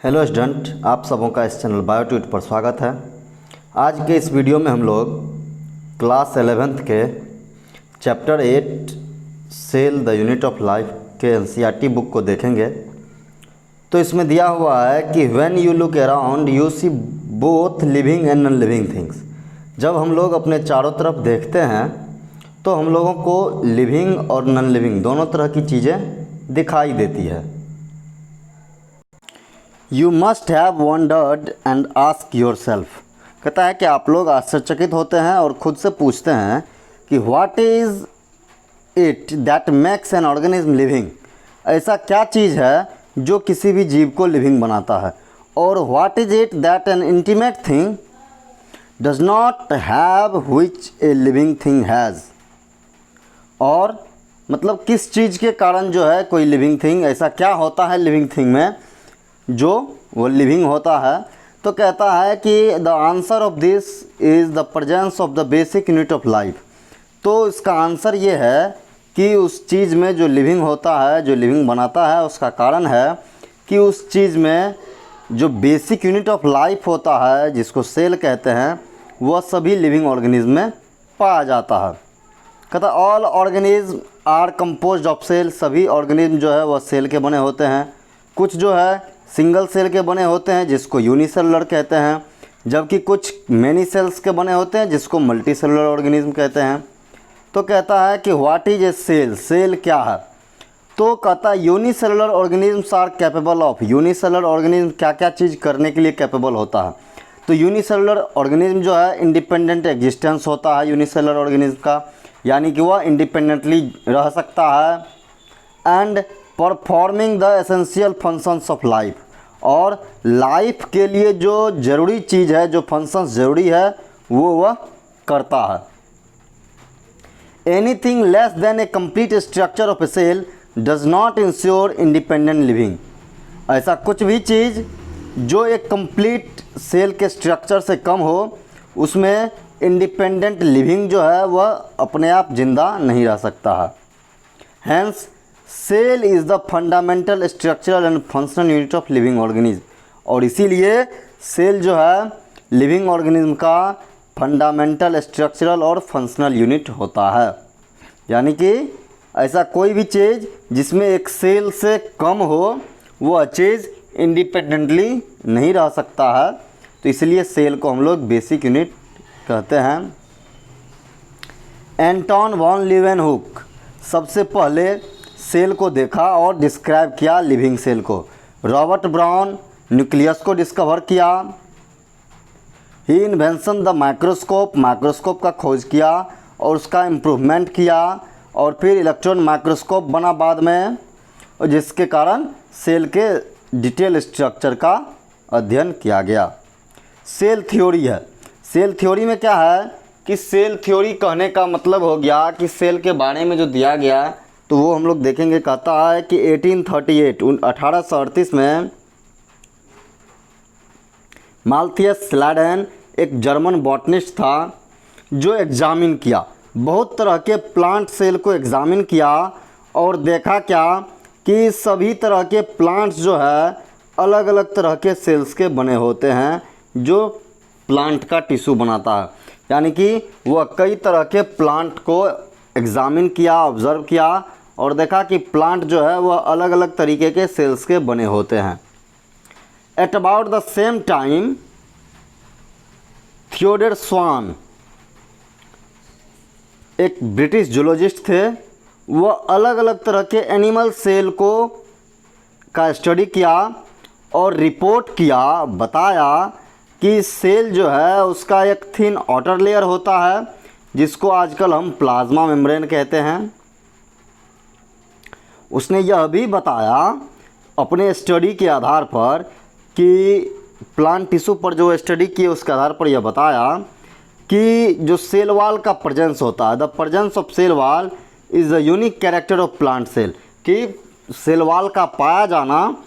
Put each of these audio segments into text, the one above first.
Hello student, आप सबों का इस चैनल बायोट्यूट पर स्वागत है। आज के इस वीडियो में हम लोग क्लास 11th के chapter 8 cell the unit of life के एनसीईआरटी बुक को देखेंगे। तो इसमें दिया हुआ है कि when you look around you see both living and non living things. जब हम लोग अपने चारों तरफ देखते हैं तो हम लोगों को लिविंग और नॉन लिविंग दोनों तरह की चीज़ें दिखाई देती है। You must have wondered and ask yourself. कहता है कि आप लोग आश्चर्यचकित होते हैं और ख़ुद से पूछते हैं कि what is it that makes an organism living. ऐसा क्या चीज़ है जो किसी भी जीव को लिविंग बनाता है। और what is it that N intimate thing does not have which a living thing has. और मतलब किस चीज़ के कारण जो है कोई लिविंग थिंग, ऐसा क्या होता है लिविंग थिंग में जो वो लिविंग होता है। तो कहता है कि the answer of this is the presence of the basic unit of life. तो इसका आंसर ये है कि उस चीज़ में जो लिविंग होता है, जो लिविंग बनाता है, उसका कारण है कि उस चीज़ में जो बेसिक यूनिट ऑफ लाइफ होता है, जिसको सेल कहते हैं, वह सभी लिविंग ऑर्गेनिज्म में पाया जाता है। कहता all organism are composed of cell. सभी ऑर्गेनिज्म जो है वह सेल के बने होते हैं। कुछ जो है सिंगल सेल के बने होते हैं जिसको यूनिसेलुलर कहते हैं, जबकि कुछ मेनी सेल्स के बने होते हैं जिसको मल्टीसेलुलर ऑर्गेनिज्म कहते हैं। तो कहता है कि what is a cell, cell क्या है। तो कहता है unicellular organisms are capable of. Unicellular organism क्या क्या चीज़ करने के लिए कैपेबल होता है। तो यूनिसेलुलर ऑर्गेनिज्म जो है इंडिपेंडेंट एग्जिस्टेंस होता है यूनिसेलुलर ऑर्गेनिज्म का, यानी कि वह इंडिपेंडेंटली रह सकता है। And performing the essential functions of life. और लाइफ के लिए जो ज़रूरी चीज़ है, जो फंक्शंस ज़रूरी है, वो वह करता है। Anything less than a complete structure of a cell does not ensure independent living. ऐसा कुछ भी चीज़ जो एक कंप्लीट सेल के स्ट्रक्चर से कम हो, उसमें इंडिपेंडेंट लिविंग जो है वह अपने आप जिंदा नहीं रह सकता है। Hence cell is the fundamental structural and functional unit of living organism. और इसीलिए सेल जो है लिविंग ऑर्गेनिज्म का फंडामेंटल स्ट्रक्चरल और फंक्शनल यूनिट होता है। यानी कि ऐसा कोई भी चीज़ जिसमें एक सेल से कम हो, वह चीज़ इंडिपेंडेंटली नहीं रह सकता है। तो इसलिए सेल को हम लोग बेसिक यूनिट कहते हैं। एंटोन वॉन लीवेनहुक सबसे पहले सेल को देखा और डिस्क्राइब किया लिविंग सेल को। रॉबर्ट ब्राउन न्यूक्लियस को डिस्कवर किया। ही इन्वेंशन द माइक्रोस्कोप, माइक्रोस्कोप का खोज किया और उसका इम्प्रूवमेंट किया। और फिर इलेक्ट्रॉन माइक्रोस्कोप बना बाद में, और जिसके कारण सेल के डिटेल स्ट्रक्चर का अध्ययन किया गया। सेल थ्योरी है। सेल थ्योरी में क्या है कि सेल थ्योरी कहने का मतलब हो गया कि सेल के बारे में जो दिया गया है तो वो हम लोग देखेंगे। कहता है कि 1838 में माल्थियस स्लाडेन एक जर्मन बॉटनिस्ट था जो एग्जामिन किया, बहुत तरह के प्लांट सेल को एग्जामिन किया और देखा क्या कि सभी तरह के प्लांट्स जो है अलग अलग तरह के सेल्स के बने होते हैं जो प्लांट का टिश्यू बनाता है। यानी कि वह कई तरह के प्लांट को एग्जामिन किया, ऑब्ज़र्व किया और देखा कि प्लांट जो है वह अलग अलग तरीके के सेल्स के बने होते हैं। At about the same time Theodor Schwann एक ब्रिटिश जूलॉजिस्ट थे। वह अलग अलग तरह के एनिमल सेल को का स्टडी किया और रिपोर्ट किया, बताया कि सेल जो है उसका एक थिन आउटर लेयर होता है जिसको आजकल हम प्लाज्मा मेम्ब्रेन कहते हैं। उसने यह भी बताया अपने स्टडी के आधार पर कि प्लांट टिश्यू पर जो स्टडी किए उसके आधार पर यह बताया कि जो सेल वॉल का प्रेजेंस होता है, the presence of cell wall is the unique character of plant cell. कि सेल वॉल का पाया जाना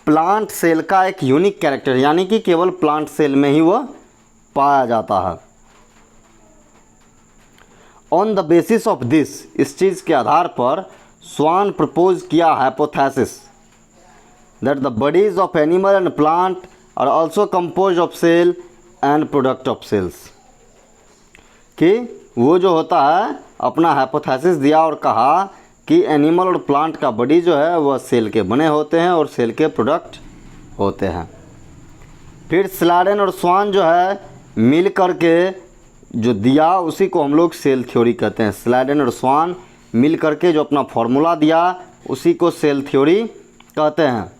प्लांट सेल का एक यूनिक कैरेक्टर, यानी कि केवल प्लांट सेल में ही वह पाया जाता है। On the basis of this, इस चीज़ के आधार पर स्वान प्रपोज किया hypothesis. That the bodies of animal and plant are also compose of cell and product of cells. कि वो जो होता है अपना हाइपोथेसिस दिया और कहा कि एनिमल और प्लांट का बॉडी जो है वह सेल के बने होते हैं और सेल के प्रोडक्ट होते हैं। फिर स्लाडेन और स्वान जो है मिल करके जो दिया उसी को हम लोग सेल थ्योरी कहते हैं। स्लाडेन और स्वान मिल करके जो अपना फॉर्मूला दिया उसी को सेल थ्योरी कहते हैं।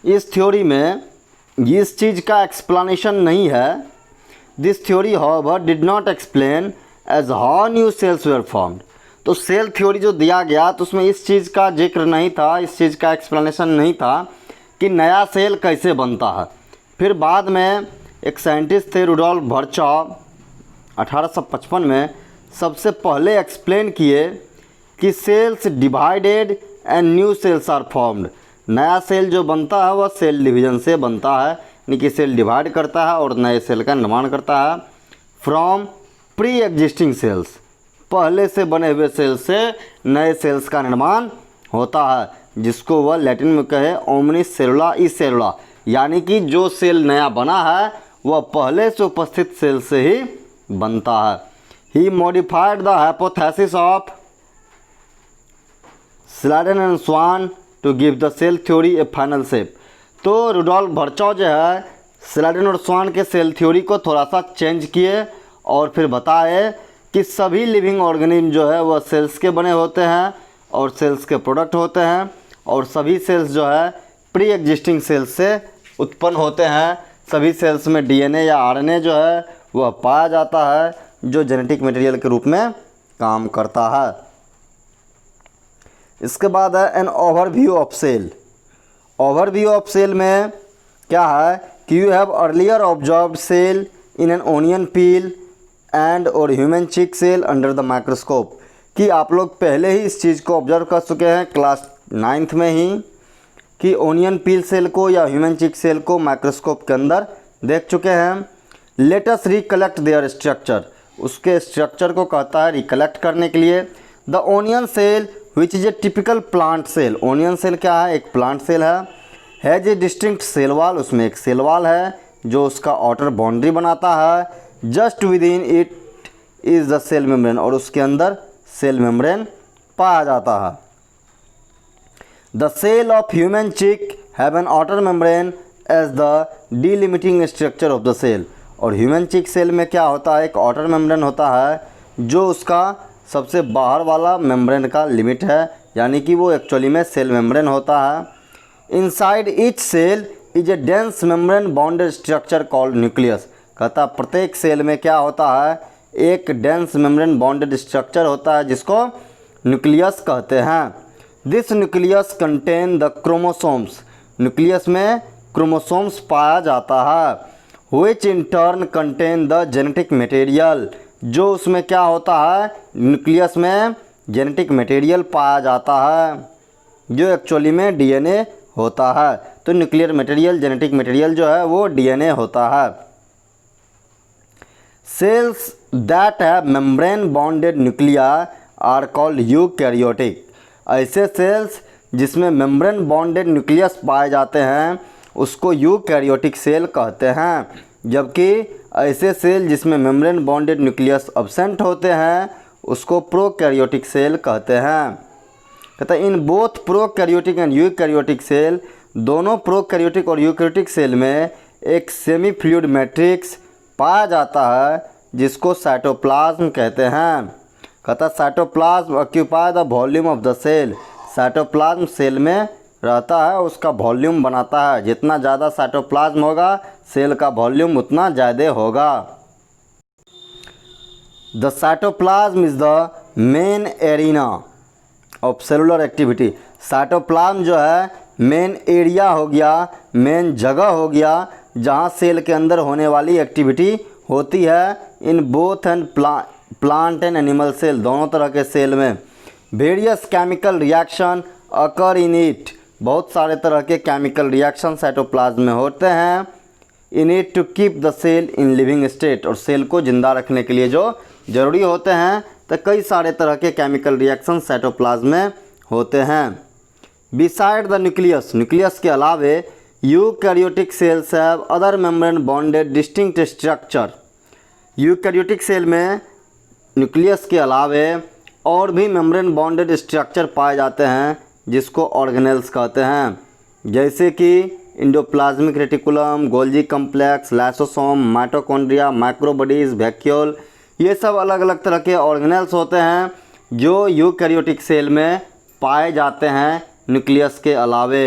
इस थ्योरी में इस चीज़ का एक्सप्लेनेशन नहीं है। This theory however did not explain as how new cells were formed. तो सेल थ्योरी जो दिया गया तो उसमें इस चीज़ का जिक्र नहीं था, इस चीज़ का एक्सप्लेनेशन नहीं था कि नया सेल कैसे बनता है। फिर बाद में एक साइंटिस्ट थे रुडोल्फ वर्चॉव 1855 में सबसे पहले एक्सप्लेन किए कि cells divided and new cells are formed. नया सेल जो बनता है वह सेल डिवीजन से बनता है, यानी कि सेल डिवाइड करता है और नए सेल का निर्माण करता है फ्रॉम प्री एग्जिस्टिंग सेल्स। पहले से बने हुए सेल से नए सेल्स का निर्माण होता है, जिसको वह लैटिन में कहे ओमनिस सेलुला ई सेलुला, यानी कि जो सेल नया बना है वह पहले से उपस्थित सेल से ही बनता है। He modified the hypothesis of Schleiden and Schwann to give the cell theory a final shape. तो रुडोल्फ वर्चॉव जो है स्लाडेन और स्वान के सेल थ्योरी को थोड़ा सा चेंज किए और फिर बताए कि सभी लिविंग ऑर्गेनिज्म जो है वह सेल्स के बने होते हैं और सेल्स के प्रोडक्ट होते हैं, और सभी सेल्स जो है प्री एग्जिस्टिंग सेल्स से उत्पन्न होते हैं। सभी सेल्स में डीएनए या आरएनए जो है वह पाया जाता है जो जेनेटिक मटेरियल के रूप में काम करता है। इसके बाद है an overview of cell. Overview of cell में क्या है कि you have earlier observed cell in an onion peel and और human cheek cell under the microscope. कि आप लोग पहले ही इस चीज़ को ऑब्जर्व कर चुके हैं क्लास 9th में ही कि ओनियन पील सेल को या ह्यूमन चिक सेल को माइक्रोस्कोप के अंदर देख चुके हैं। Let us recollect their structure. उसके स्ट्रक्चर को कहता है रिकलेक्ट करने के लिए। The onion cell which is a typical plant cell. Onion cell क्या है? एक प्लांट सेल है। Has a distinct cell wall. उसमें एक सेल वाल है जो उसका आउटर बाउंड्री बनाता है। Just within it is the cell membrane. और उसके अंदर सेल मेम्ब्रेन पाया जाता है। The cell of human cheek have an outer membrane as the delimiting structure of the cell. और ह्यूमन चिक सेल में क्या होता है? एक आउटर मेम्ब्रेन होता है जो उसका सबसे बाहर वाला मेम्ब्रेन का लिमिट है, यानी कि वो एक्चुअली में सेल मेम्ब्रेन होता है। Inside each cell is a dense membrane bounded structure called nucleus. कहता प्रत्येक सेल में क्या होता है? एक डेंस मेम्ब्रेन बाउंडेड स्ट्रक्चर होता है जिसको न्यूक्लियस कहते हैं। This nucleus contain the chromosomes. Nucleus में क्रोमोसोम्स पाया जाता है। which in turn contain the genetic material। जो उसमें क्या होता है? न्यूक्लियस में जेनेटिक मटेरियल पाया जाता है जो एक्चुअली में डीएनए होता है। तो न्यूक्लियर मटेरियल, जेनेटिक मटेरियल जो है वो डीएनए होता है। Cells that have membrane bounded nuclei are called eukaryotic. ऐसे सेल्स जिसमें मेम्ब्रेन बाउंडेड न्यूक्लियस पाए जाते हैं उसको यूकैरियोटिक सेल कहते हैं। जबकि ऐसे सेल जिसमें मेम्ब्रेन बाउंडेड न्यूक्लियस एब्सेंट होते हैं उसको प्रोकैरियोटिक सेल कहते हैं। कहता है in both prokaryotic and eukaryotic cell, दोनों प्रोकैरियोटिक और यूकैरियोटिक सेल में एक सेमी फ्लूइड मैट्रिक्स पाया जाता है जिसको साइटोप्लाज्म कहते हैं। कहता cytoplasm occupy the volume of the cell. Cytoplasm cell में रहता है, उसका वॉल्यूम बनाता है। जितना ज़्यादा साइटोप्लाज्म होगा सेल का वॉल्यूम उतना ज़्यादा होगा। The cytoplasm is the main arena of cellular activity. Cytoplasm जो है मेन एरिया हो गया, मेन जगह हो गया जहाँ सेल के अंदर होने वाली एक्टिविटी होती है। In both and plant and animal cell, दोनों तरह के सेल में various chemical reaction occur in it. बहुत सारे तरह के केमिकल रिएक्शन साइटोप्लाज्म में होते हैं। In it to keep the cell in living state. और सेल को ज़िंदा रखने के लिए जो ज़रूरी होते हैं तो कई सारे तरह के केमिकल रिएक्शन साइटोप्लाज्म में होते हैं। बिसाइड द न्यूक्लियस, न्यूक्लियस के अलावे eukaryotic cells have other membrane bonded distinct structure. Eukaryotic cell में न्यूक्लियस के अलावे और भी मेम्ब्रेन बॉन्डेड स्ट्रक्चर पाए जाते हैं जिसको ऑर्गेनेल्स कहते हैं, जैसे कि endoplasmic reticulum, Golgi complex, lysosome, mitochondria, microbodies, vacuole. ये सब अलग अलग तरह के ऑर्गेनेल्स होते हैं जो यूकैरियोटिक सेल में पाए जाते हैं न्यूक्लियस के अलावे।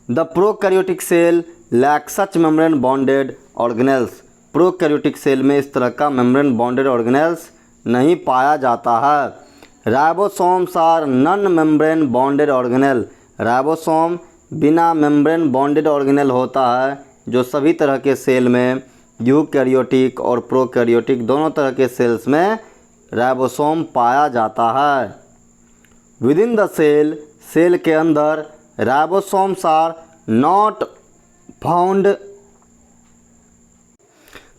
The prokaryotic cell lack such membrane bonded organelles. Prokaryotic cell में इस तरह का मेम्ब्रेन बॉन्डेड ऑर्गेनेल्स नहीं पाया जाता है। Ribosomes are non membrane bonded organelle. Ribosome बिना मेम्ब्रेन बॉन्डेड ऑर्गेनेल होता है जो सभी तरह के सेल में, यूकैरियोटिक और प्रोकैरियोटिक दोनों तरह के सेल्स में राइबोसोम पाया जाता है। Within the cell, cell के अंदर राइबोसोम्स आर नॉट फाउंड।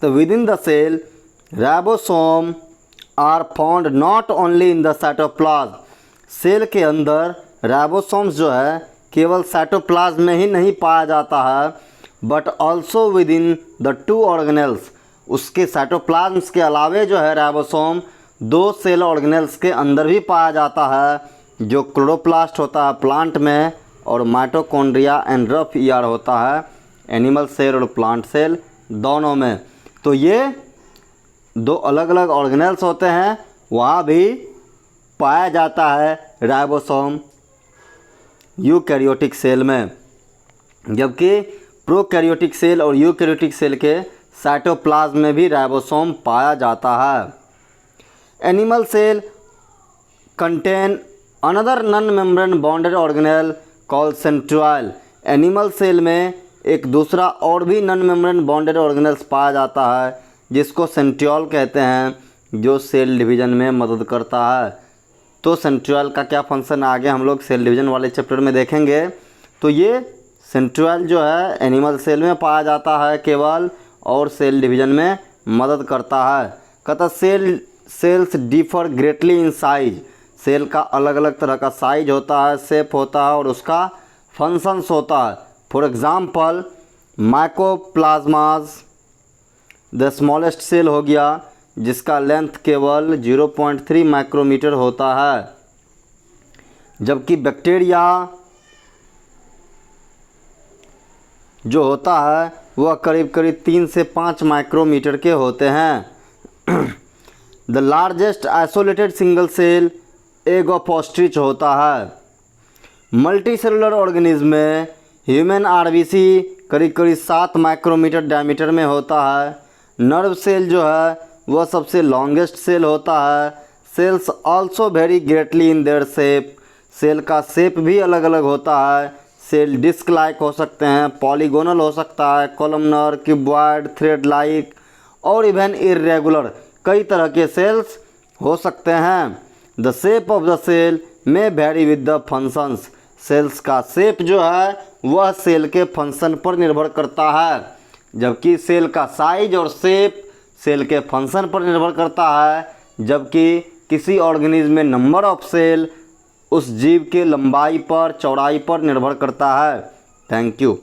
तो within the cell ribosome are found not only in the cytoplasm. Cell के अंदर राइबोसोम्स जो है केवल साइटोप्लाज्म में ही नहीं पाया जाता है, but also with in the two organelles. उसके साइटोप्लाज्म्स के अलावे जो है राइबोसोम दो सेल ऑर्गेनेल्स के अंदर भी पाया जाता है, जो क्लोरोप्लास्ट होता है प्लांट में और माइटोकॉन्ड्रिया एंड रफ ईआर होता है एनिमल सेल और प्लांट सेल दोनों में। तो ये दो अलग अलग ऑर्गेनेल्स होते हैं, वहाँ भी पाया जाता है राइबोसोम यूकैरियोटिक सेल में, जबकि प्रोकैरियोटिक सेल और यूकैरियोटिक सेल के साइटोप्लाज्म में भी राइबोसोम पाया जाता है। Animal cell contain another non membrane bonded organelle called centriole. Animal cell में एक दूसरा और भी नॉन मेम्ब्रेन बॉन्डेड ऑर्गेनेल्स पाया जाता है जिसको सेंट्रियोल कहते हैं, जो सेल डिवीज़न में मदद करता है। तो सेंट्रियोल का क्या फंक्शन आगे हम लोग सेल डिवीज़न वाले चैप्टर में देखेंगे। तो ये सेंट्रियोल जो है एनिमल सेल में पाया जाता है केवल, और सेल डिवीज़न में मदद करता है। कहता cells differ greatly in size. Cell का अलग अलग तरह का साइज होता है, शेप होता है और उसका फंक्शंस होता है। For example mycoplasmas the smallest cell हो गया, जिसका लेंथ केवल 0.3 माइक्रोमीटर होता है, जबकि बैक्टीरिया जो होता है वह करीब करीब 3 से 5 माइक्रोमीटर के होते हैं। The largest isolated single cell egg of ostrich होता है। मल्टी सेलुलर ऑर्गेनिज्म में ह्यूमन आरबीसी करीब करीब 7 माइक्रोमीटर डायमीटर में होता है। नर्व सेल जो है वह सबसे लॉन्गेस्ट सेल होता है। Cells also vary greatly in their shape. Cell का शेप भी अलग अलग होता है। सेल डिस्क लाइक हो सकते हैं, पॉलीगोनल हो सकता है, कॉलमनर, क्यूबॉइड, थ्रेड लाइक और इवन इर्रेगुलर, कई तरह के सेल्स हो सकते हैं। The shape of the cell may vary with the functions. Cells का शेप जो है वह सेल के फंक्शन पर निर्भर करता है, जबकि सेल का साइज और शेप सेल के फंक्शन पर निर्भर करता है, जबकि किसी ऑर्गेनिज्म में नंबर ऑफ सेल उस जीव के लंबाई पर, चौड़ाई पर निर्भर करता है। Thank you.